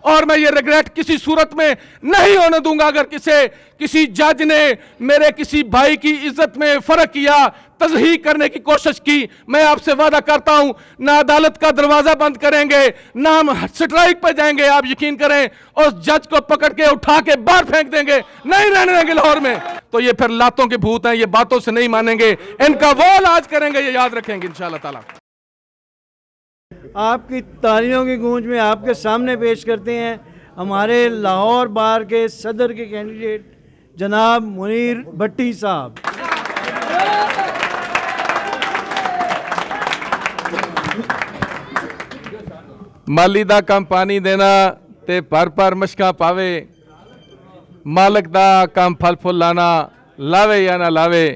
और मैं ये रिग्रेट किसी सूरत में नहीं होने दूंगा। अगर किसी जज ने मेरे किसी भाई की इज्जत में फर्क किया, तज़हीक करने की कोशिश की, मैं आपसे वादा करता हूं ना अदालत का दरवाजा बंद करेंगे, ना हम स्ट्राइक पर जाएंगे। आप यकीन करें, उस जज को पकड़ के उठा के बाहर फेंक देंगे, नहीं रहने देंगे लाहौर में। तो ये फिर लातों के भूत हैं, ये बातों से नहीं मानेंगे, इनका वो इलाज करेंगे, ये याद रखेंगे इंशाअल्लाह ताला। आपकी तालियों की गूंज में आपके सामने पेश करते हैं हमारे लाहौर बार के सदर के कैंडिडेट जनाब मुनीर भट्टी साहब। माली दा कम पानी देना ते पर मशका पावे, मालक दा कम फल फुल लाना, लावे या ना लावे।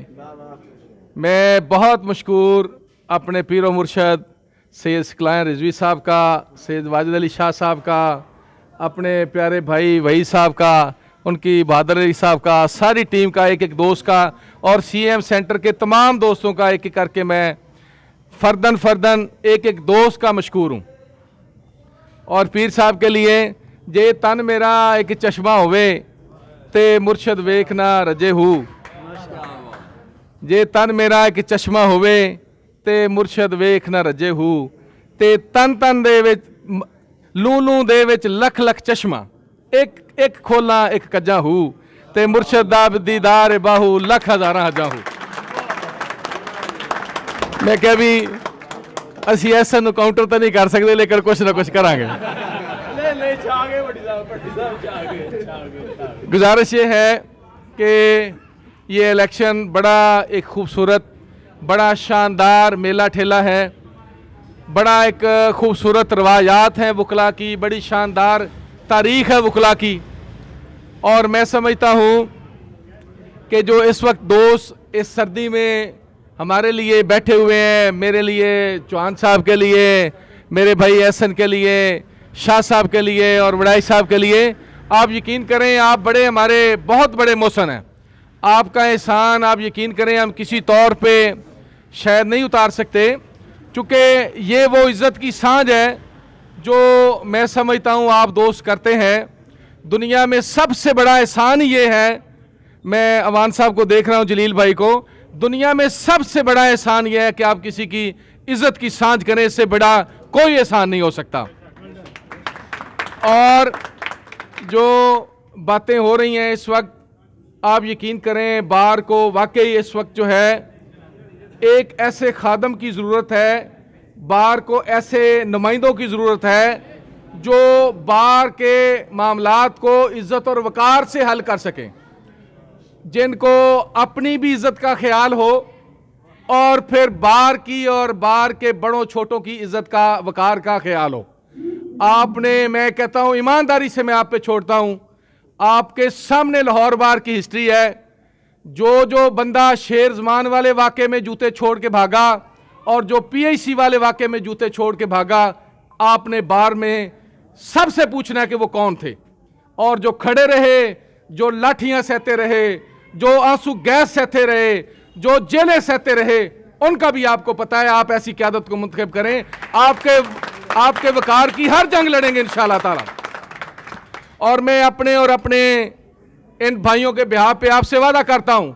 मैं बहुत मशकूर अपने पीरो मुर्शद सैयद सिकलायन रिजवी साहब का, सैयद वाजिद अली शाह साहब का, अपने प्यारे भाई वही साहब का, उनकी बहादुर अली साहब का, सारी टीम का, एक एक दोस्त का, और CM सेंटर के तमाम दोस्तों का एक एक करके मैं फर्दन एक एक दोस्त का मशकूर हूँ। और पीर साहब के लिए जे तन मेरा एक चश्मा होवे ते मुर्शद वेख ना रजे हूँ, जे तन मेरा एक चश्मा होवे ते मुर्शद वेख ना रजे हूँ, ते तन तन दे विच लू दे विच लख लख चश्मा, एक खोला एक कज्जा हूँ, ते मुर्शद दा दीदार बाहू लख हजारा हजा हूँ। मैं क्या भी असी ऐसा काउंटर तो नहीं कर सकते, लेकिन कुछ ना कुछ करांगे। गुजारिश ये है कि ये इलेक्शन बड़ा एक खूबसूरत, बड़ा शानदार मेला ठेला है, बड़ा एक खूबसूरत रवायात हैं वकला की, बड़ी शानदार तारीख़ है वकला की। और मैं समझता हूँ कि जो इस वक्त दोस्त इस सर्दी में हमारे लिए बैठे हुए हैं, मेरे लिए, चौहान साहब के लिए, मेरे भाई एहसन के लिए, शाह साहब के लिए और वड़ाई साहब के लिए, आप यकीन करें आप बड़े हमारे बहुत बड़े मोहसन हैं। आपका एहसान आप यकीन करें हम किसी तौर पे शायद नहीं उतार सकते, चूँकि ये वो इज़्ज़त की सांझ है जो मैं समझता हूँ आप दोस्त करते हैं। दुनिया में सबसे बड़ा एहसान ये है, मैं अवान साहब को देख रहा हूँ, जलील भाई को, दुनिया में सबसे बड़ा एहसान यह है कि आप किसी की इज्जत की सांझ करें, इससे बड़ा कोई एहसान नहीं हो सकता। और जो बातें हो रही हैं इस वक्त, आप यकीन करें बार को वाकई इस वक्त जो है एक ऐसे खादम की ज़रूरत है, बार को ऐसे नुमाइंदों की ज़रूरत है जो बार के मामलात को इज्जत और वकार से हल कर सकें, जिनको अपनी भी इज्जत का ख्याल हो और फिर बार की और बार के बड़ों छोटों की इज्जत का, वकार का ख्याल हो। आपने, मैं कहता हूं ईमानदारी से मैं आप पे छोड़ता हूं, आपके सामने लाहौर बार की हिस्ट्री है। जो बंदा शेर जमान वाले वाक़े में जूते छोड़ के भागा और जो PIC वाले वाक़े में जूते छोड़ के भागा, आपने बार में सबसे पूछना है कि वो कौन थे। और जो खड़े रहे, जो लाठियां सहते रहे, जो आंसू गैस सहते रहे, जो जेलें सहते रहे, उनका भी आपको पता है। आप ऐसी क़यादत को मुंतखब करें, आपके वकार की हर जंग लड़ेंगे इंशाअल्लाह ताला। और मैं अपने और अपने इन भाइयों के बिहार पे आपसे वादा करता हूं,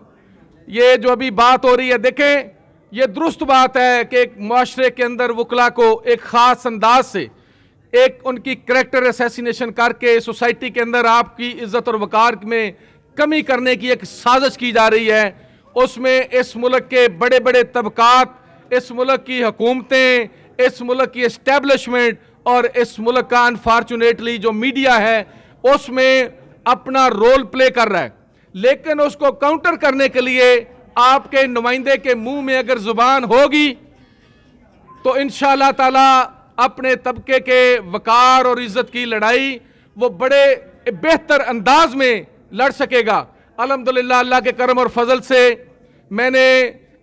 ये जो अभी बात हो रही है, देखें ये दुरुस्त बात है कि एक मुआशरे के अंदर वकला को एक ख़ास अंदाज से एक उनकी करैक्टर असैसिनेशन करके सोसाइटी के अंदर आपकी इज्जत और वकार में कमी करने की एक साजिश की जा रही है। उसमें इस मुल्क के बड़े बड़े तबकात, इस मुल्क की हुकूमतें, इस मुल्क की एस्टेब्लिशमेंट और इस मुल्क का अनफॉर्चुनेटली जो मीडिया है उसमें अपना रोल प्ले कर रहा है। लेकिन उसको काउंटर करने के लिए आपके नुमाइंदे के मुंह में अगर जुबान होगी तो इंशाअल्लाह ताला अपने तबके के वकार और इज्जत की लड़ाई वो बड़े बेहतर अंदाज में लड़ सकेगा। अल्हम्दुलिल्लाह अल्लाह के करम और फजल से मैंने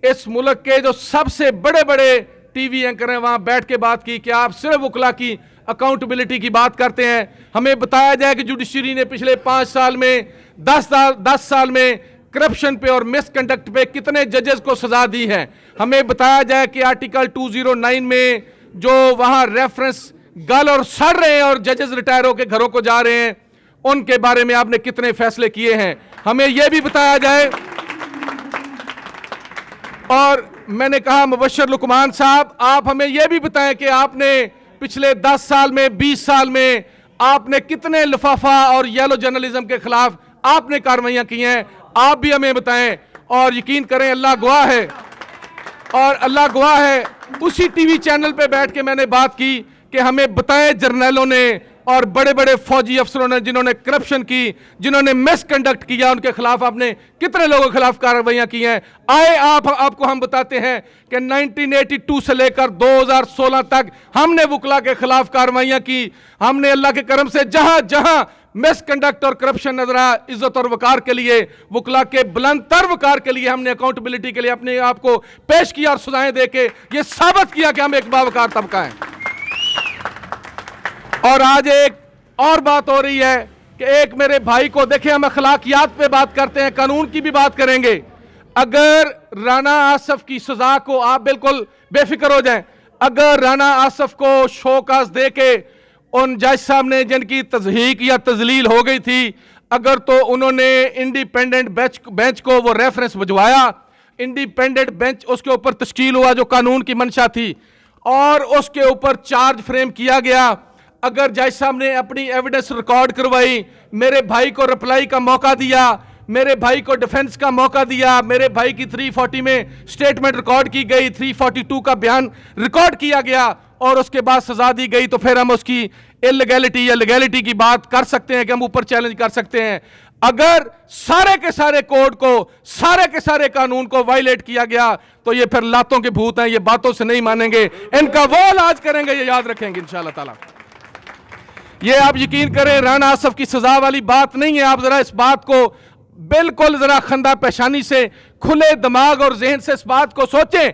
इस मुल्क के जो सबसे बड़े बड़े टीवी एंकर हैं वहां बैठ के बात की कि आप सिर्फ वकला की अकाउंटेबिलिटी की बात करते हैं। हमें बताया जाए कि जुडिशरी ने पिछले 5 साल में 10 साल में करप्शन पे और मिसकंडक्ट पे कितने जजेस को सजा दी है। हमें बताया जाए कि आर्टिकल 209 में जो वहां रेफरेंस गल और सड़ रहे हैं और जजेस रिटायर होकर घरों को जा रहे हैं, उनके बारे में आपने कितने फैसले किए हैं, हमें यह भी बताया जाए। और मैंने कहा मुबश्शिर लुकमान साहब, आप हमें यह भी बताएं कि आपने पिछले 10 साल में, 20 साल में आपने कितने लिफाफा और येलो जर्नलिज्म के खिलाफ आपने कार्रवाइयां की हैं, आप भी हमें बताएं। और यकीन करें, अल्लाह गवाह है, और अल्लाह गवाह है, उसी टीवी चैनल पे बैठ के मैंने बात की कि हमें बताएं जर्नलों ने और बड़े बड़े फौजी अफसरों ने जिन्होंने करप्शन की, जिन्होंने मिसकंडक्ट किया, उनके खिलाफ आपने कितने लोगों के खिलाफ कार्रवाइयां की हैं। आए आपको हम बताते हैं कि 1982 से लेकर 2016 तक हमने वकला के खिलाफ कार्रवाइयां की। हमने अल्लाह के करम से जहां जहां मिसकंडक्ट और करप्शन नजर आया, इज्जत और वकार के लिए, वकला के बुलंद तर वकार के लिए, हमने अकाउंटेबिलिटी के लिए अपने आप को पेश किया और सजाएं देके ये साबित किया कि हम एक बावकार तबका है। और आज एक और बात हो रही है कि एक मेरे भाई को, देखिए हम अखलाकियात पे बात करते हैं, कानून की भी बात करेंगे। अगर राना आसफ की सजा को, आप बिल्कुल बेफिक्र हो जाएं, अगर राना आसफ को शोकाज दे के उन जज साहब ने जिनकी तज़हीक या तजलील हो गई थी, अगर तो उन्होंने इंडिपेंडेंट बेंच को वो रेफरेंस भिजवाया, इंडिपेंडेंट बेंच उसके ऊपर तश्कील हुआ जो कानून की मंशा थी, और उसके ऊपर चार्ज फ्रेम किया गया, अगर जज साहब ने अपनी एविडेंस रिकॉर्ड करवाई, मेरे भाई को रिप्लाई का मौका दिया, मेरे भाई को डिफेंस का मौका दिया, मेरे भाई की 340 में स्टेटमेंट रिकॉर्ड की गई, 342 का बयान रिकॉर्ड किया गया और उसके बाद सजा दी गई, तो फिर हम उसकी इलीगैलिटी या लीगैलिटी की बात कर सकते हैं कि हम ऊपर चैलेंज कर सकते हैं। अगर सारे के सारे कोड को, सारे के सारे कानून को वायलेट किया गया तो ये फिर लातों के भूत हैं, ये बातों से नहीं मानेंगे, इनका वो इलाज करेंगे, ये याद रखेंगे इंशाअल्लाह ताला। ये आप यकीन करें, राना आसफ की सजा वाली बात नहीं है। आप जरा इस बात को बिल्कुल जरा खंदा पेशानी से, खुले दिमाग और जहन से इस बात को सोचें।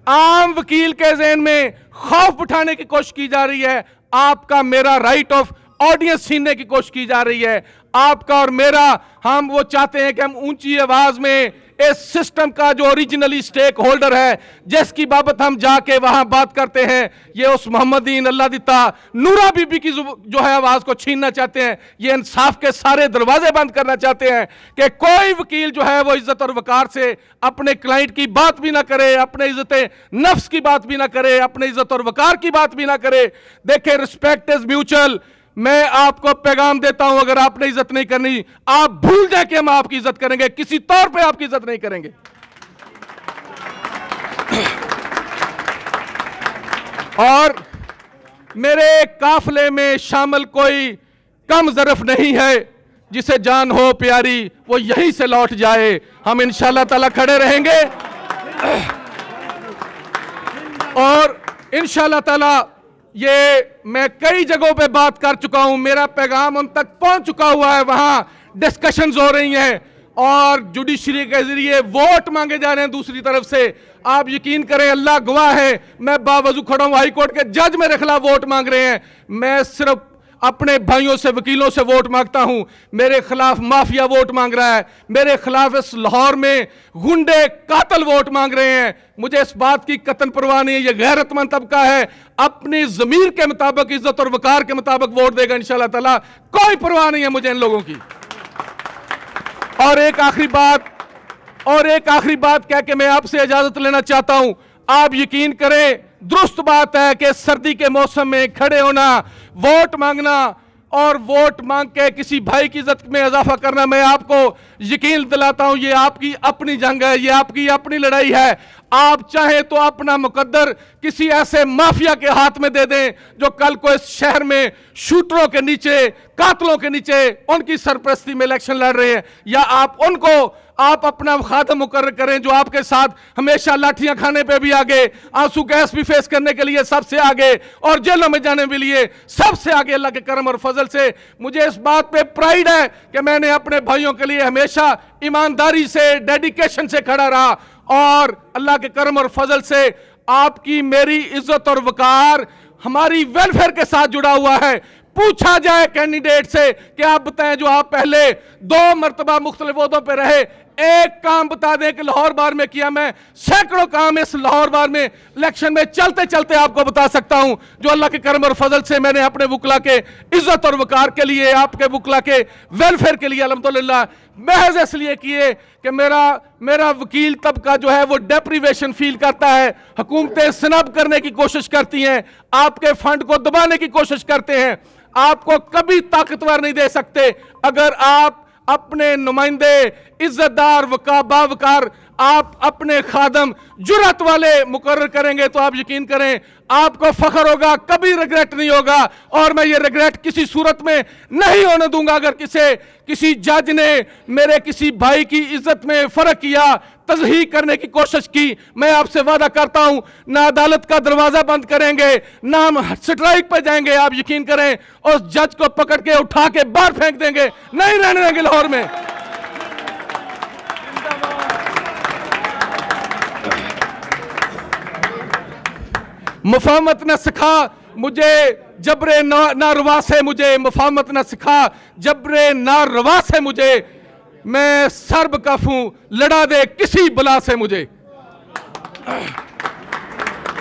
आम वकील के जहन में खौफ उठाने की कोशिश की जा रही है, आपका मेरा राइट ऑफ ऑडियंस छीनने की कोशिश की जा रही है, आपका और मेरा। हम वो चाहते हैं कि हम ऊंची आवाज में इस सिस्टम का जो ओरिजिनली स्टेक होल्डर है, जिसकी बाबत हम जाके वहां बात करते हैं, ये उस मोहम्मदीन अल्लाह दिता नूरा बीबी की जो है आवाज को छीनना चाहते हैं। ये इंसाफ के सारे दरवाजे बंद करना चाहते हैं कि कोई वकील जो है वो इज्जत और वकार से अपने क्लाइंट की बात भी ना करे, अपने इज्जत नफ्स की बात भी ना करे, अपने इज्जत और वकार की बात भी ना करे। देखें, रिस्पेक्ट इज म्यूचुअल। मैं आपको पैगाम देता हूं, अगर आपने इज्जत नहीं करनी, आप भूल जाए कि हम आपकी इज्जत करेंगे, किसी तौर पे आपकी इज्जत नहीं करेंगे। और मेरे काफले में शामिल कोई कम ज़रफ नहीं है, जिसे जान हो प्यारी वो यहीं से लौट जाए। हम इंशाअल्लाह ताला खड़े रहेंगे और इंशाअल्लाह ताला ये मैं कई जगहों पे बात कर चुका हूं, मेरा पैगाम उन तक पहुंच चुका हुआ है, वहां डिस्कशंस हो रही हैं और जुडिशरी के जरिए वोट मांगे जा रहे हैं दूसरी तरफ से। आप यकीन करें, अल्लाह गवाह है, मैं बावजू खड़ा हूं, हाई कोर्ट के जज मेरे खिलाफ वोट मांग रहे हैं। मैं सिर्फ अपने भाइयों से, वकीलों से वोट मांगता हूं। मेरे खिलाफ माफिया वोट मांग रहा है, मेरे खिलाफ इस लाहौर में गुंडे कातल वोट मांग रहे हैं। मुझे इस बात की कतन परवाह नहीं है, ये गैरतमंद तबका है, अपनी जमीर के मुताबिक, इज्जत और वकार के मुताबिक वोट देगा इंशाअल्लाह ताला, कोई परवाह नहीं है मुझे इन लोगों की। और एक आखिरी बात कह के मैं आपसे इजाजत लेना चाहता हूं। आप यकीन करें, दुरुस्त बात है कि सर्दी के मौसम में खड़े होना, वोट मांगना और वोट मांग के किसी भाई की इज्जत में इजाफा करना, मैं आपको यकीन दिलाता हूं, ये आपकी अपनी जंग है, ये आपकी अपनी लड़ाई है। आप चाहे तो अपना मुकद्दर किसी ऐसे माफिया के हाथ में दे दें जो कल को इस शहर में शूटरों के नीचे, कातलों के नीचे उनकी सरपरस्ती में इलेक्शन लड़ रहे हैं, या आप अपना खादम मुकर्रर करें जो आपके साथ हमेशा लाठियां खाने पे भी आगे, आंसू गैस भी फेस करने के लिए सबसे आगे, और जेलों में जाने के लिए सबसे आगे। अल्लाह के करम और फजल से मुझे इस बात पे प्राइड है कि मैंने अपने भाइयों के लिए हमेशा ईमानदारी से, डेडिकेशन से खड़ा रहा, और अल्लाह के करम और फजल से आपकी मेरी इज्जत और वकार हमारी वेलफेयर के साथ जुड़ा हुआ है। पूछा जाए कैंडिडेट से कि आप बताएं, जो आप पहले 2 मरतबा मुख्तलिफ ओहदों पे रहे, एक काम बता दें कि लाहौर बार में किया, मैं सैकड़ों काम इस लाहौर बार में इलेक्शन में चलते चलते आपको बता सकता हूं, जो अल्लाह के करम और फजल से मैंने अपने वकला के इज्जत और वकार के लिए, आपके वकला के वेलफेयर के लिए अल्हम्दुलिल्लाह महज इसलिए किए कि मेरा वकील तबका जो है वो डेप्रीवेशन फील करता है, हुकूमतें स्नब करने की कोशिश करती हैं, आपके फंड को दबाने की कोशिश करते हैं, आपको कभी ताकतवर नहीं दे सकते। अगर आप अपने नुमाइंदे इज्जतदार बावकार आप अपने खादम जुर्रत वाले मुकर्रर करेंगे तो आप यकीन करें आपको फख्र होगा, कभी रिग्रेट नहीं होगा। और मैं ये रिग्रेट किसी सूरत में नहीं होने दूंगा। अगर किसी जज ने मेरे किसी भाई की इज्जत में फर्क किया, तज़हीक करने की कोशिश की, मैं आपसे वादा करता हूं ना अदालत का दरवाजा बंद करेंगे, ना हम स्ट्राइक पर जाएंगे। आप यकीन करें उस जज को पकड़ के उठा के बाहर फेंक देंगे, नहीं रहने देंगे लाहौर में। मुफाहमत न सिखा मुझे जबरे नारवा से, मुझे मुफाहमत न सिखा जबरे नारवा से, मुझे मैं सर्ब कफ हूं, लड़ा दे किसी बला से मुझे।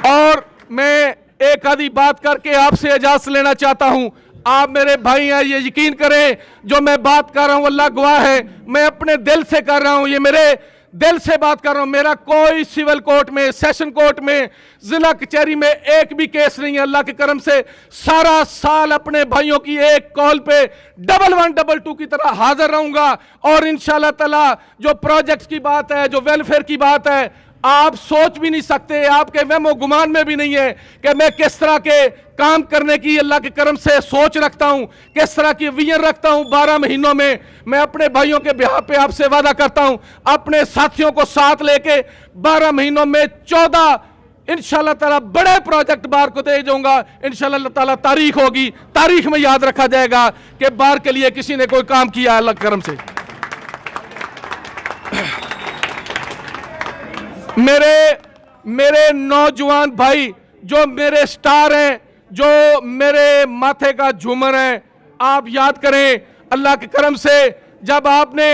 और मैं एक आधी बात करके आपसे इजाजत लेना चाहता हूं। आप मेरे भाई हैं, ये यकीन करें जो मैं बात कर रहा हूं अल्लाह गवाह है, मैं अपने दिल से कर रहा हूं, ये मेरे दिल से बात कर रहा हूं। मेरा कोई सिविल कोर्ट में, सेशन कोर्ट में, जिला कचहरी में एक भी केस नहीं है। अल्लाह के करम से सारा साल अपने भाइयों की एक कॉल पे 1122 की तरह हाजिर रहूंगा। और इंशाल्लाह ताला जो प्रोजेक्ट की बात है, जो वेलफेयर की बात है, आप सोच भी नहीं सकते, आपके वहमो गुमान में भी नहीं है कि मैं किस तरह के काम करने की अल्लाह के करम से सोच रखता हूं, किस तरह की विजन रखता हूं। 12 महीनों में मैं अपने भाइयों के बिहार पे आपसे वादा करता हूं, अपने साथियों को साथ लेके 12 महीनों में 14 इंशाल्लाह ताला बड़े प्रोजेक्ट बार को दे जाऊंगा। इंशाल्लाह ताला तारीख होगी, तारीख में याद रखा जाएगा कि बार के लिए किसी ने कोई काम किया अल्लाह के करम से। मेरे नौजवान भाई जो मेरे स्टार हैं, जो मेरे माथे का झूमर है, आप याद करें अल्लाह के करम से जब आपने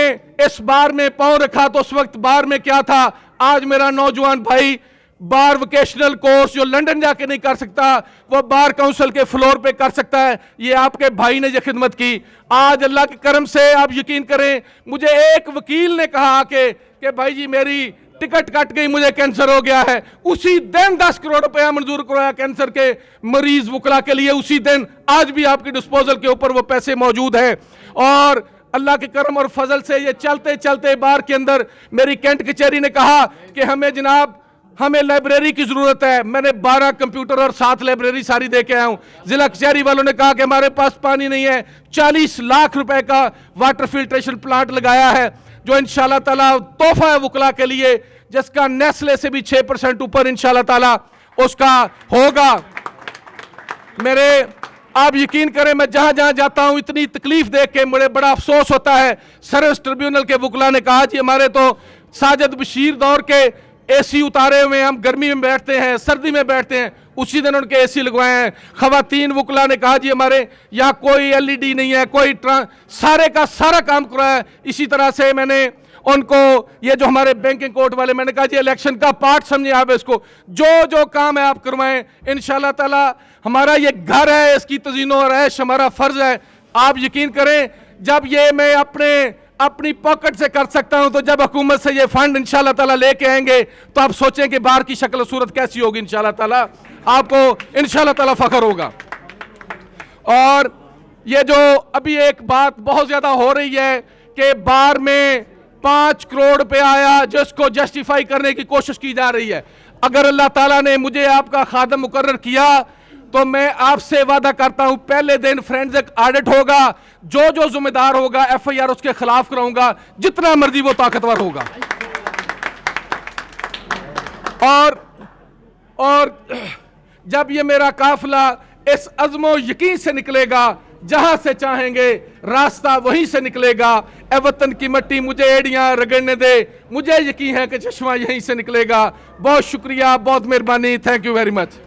इस बार में पांव रखा तो उस वक्त बार में क्या था। आज मेरा नौजवान भाई बार वोकेशनल कोर्स जो लंदन जाके नहीं कर सकता, वो बार काउंसिल के फ्लोर पे कर सकता है। ये आपके भाई ने जो खिदमत की, आज अल्लाह के करम से आप यकीन करें मुझे एक वकील ने कहा कि भाई जी मेरी टिकट कट गई, मुझे कैंसर हो गया है। उसी दिन 10 करोड़ रुपया मंजूर करवाया कैंसर के मरीज वकला के लिए, उसी दिन। आज भी आपकी डिस्पोजल के ऊपर वो पैसे मौजूद हैं। और अल्लाह के करम और फजल से ये चलते चलते बार के अंदर मेरी कैंट कचहरी ने कहा कि हमें लाइब्रेरी की जरूरत है। मैंने 12 कंप्यूटर और 7 लाइब्रेरी सारी दे के आया हूं। जिला कचहरी वालों ने कहा कि हमारे पास पानी नहीं है, 40 लाख रुपए का वाटर फिल्ट्रेशन प्लांट लगाया है, जो इंशाल्लाह ताला तोहफा है वकला के लिए, जिसका नेस्ले से भी 6% ऊपर इंशाल्लाह ताला उसका होगा। आप यकीन करें मैं जहां जहां जाता हूं इतनी तकलीफ देख के मुझे बड़ा अफसोस होता है। सर्विस ट्रिब्यूनल के वकला ने कहा जी हमारे तो साजिद बशीर दौर के एसी उतारे हुए, हम गर्मी में बैठते हैं, सर्दी में बैठते हैं, उसी दिन उनके एसी लगवाए हैं। खवातीन वकला ने कहा जी हमारे यहाँ कोई एलईडी नहीं है, कोई सारे का सारा काम कराया है। इसी तरह से मैंने उनको ये जो हमारे बैंकिंग कोर्ट वाले, मैंने कहा जी इलेक्शन का पार्ट समझे आप इसको, जो काम है आप करवाएं। इंशाल्लाह ताला हमारा ये घर है, इसकी तज़ीनो और ऐश हमारा फर्ज है। आप यकीन करें जब ये मैं अपनी पॉकेट से कर सकता हूं, तो जब हुकूमत से ये फंड इंशाल्लाह ताला लेके आएंगे तो आप सोचें कि बाहर की शक्ल सूरत कैसी होगी। इंशाल्लाह ताला आपको इंशाल्लाह ताला फख्र होगा। और ये जो अभी एक बात बहुत ज्यादा हो रही है कि बार में 5 करोड़ रुपया आया, जिसको जस्टिफाई करने की कोशिश की जा रही है। अगर अल्लाह ताला ने मुझे आपका खादम मुकर्रर किया तो मैं आपसे वादा करता हूं पहले दिन फोरेंसिक ऑडिट होगा, जो जिम्मेदार होगा एफआईआर उसके खिलाफ कराऊंगा, जितना मर्जी वो ताकतवर होगा। और जब ये मेरा काफिला इस अज़्मो यकीन से निकलेगा, जहां से चाहेंगे रास्ता वहीं से निकलेगा। ए वतन की मिट्टी मुझे एड़ियां रगड़ने दे, मुझे यकीन है कि चश्मा यहीं से निकलेगा। बहुत शुक्रिया, बहुत मेहरबानी, थैंक यू वेरी मच।